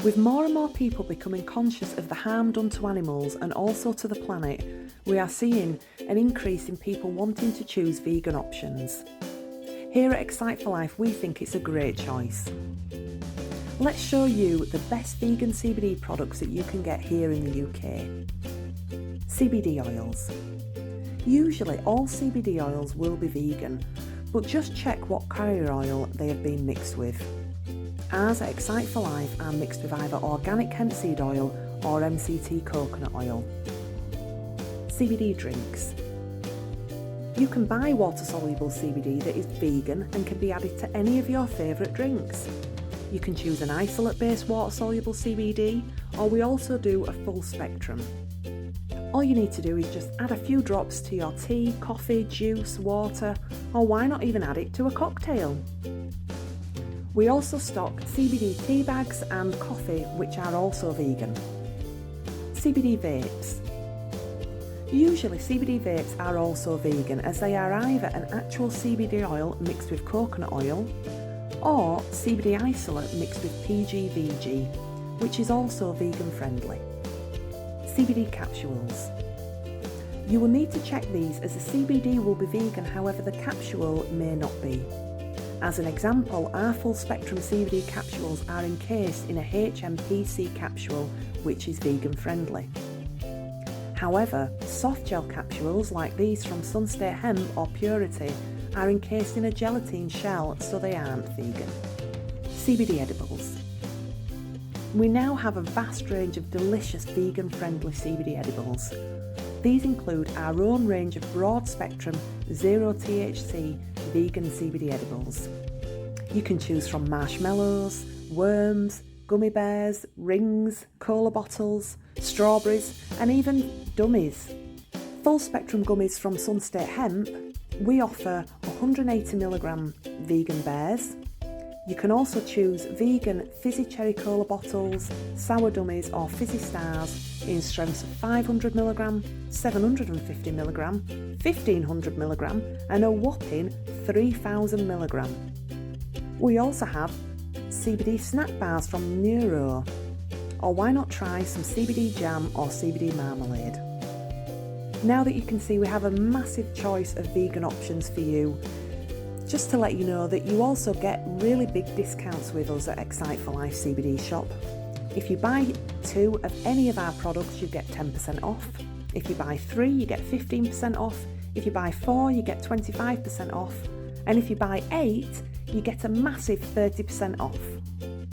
With more and more people becoming conscious of the harm done to animals and also to the planet, we are seeing an increase in people wanting to choose vegan options. Here at Excite for Life, we think it's a great choice. Let's show you the best vegan CBD products that you can get here in the UK. CBD Oils. Usually all CBD oils will be vegan, but just check what carrier oil they have been mixed with. Ours at Excite for Life are mixed with either organic hemp seed oil or MCT coconut oil. CBD Drinks. You can buy water-soluble CBD that is vegan and can be added to any of your favourite drinks. You can choose an isolate-based water-soluble CBD, or we also do a full spectrum. All you need to do is just add a few drops to your tea, coffee, juice, water, or why not even add it to a cocktail? We also stock CBD tea bags and coffee, which are also vegan. CBD Vapes. Usually CBD vapes are also vegan, as they are either an actual CBD oil mixed with coconut oil or CBD isolate mixed with PGVG, which is also vegan friendly. CBD Capsules. You will need to check these, as the CBD will be vegan, however the capsule may not be. As an example, our full spectrum CBD capsules are encased in a HMPC capsule, which is vegan friendly. However, soft gel capsules like these from Sunstate Hemp or Purity are encased in a gelatine shell, so they aren't vegan. CBD Edibles. We now have a vast range of delicious vegan friendly CBD edibles. These include our own range of broad spectrum, zero THC vegan CBD edibles. You can choose from marshmallows, worms, gummy bears, rings, cola bottles, strawberries, and even dummies. Full spectrum gummies from Sunstate Hemp, we offer 180mg vegan bears. You can also choose vegan fizzy cherry cola bottles, sour dummies or fizzy stars in strengths of 500mg, 750mg, 1500mg and a whopping 3000mg. We also have CBD snack bars from Neuro, or why not try some CBD jam or CBD marmalade. Now that you can see we have a massive choice of vegan options for you, just to let you know that you also get really big discounts with us at Excite for Life CBD shop. If you buy 2 of any of our products, you get 10% off. If you buy 3, you get 15% off. If you buy 4, you get 25% off. And if you buy 8, you get a massive 30% off.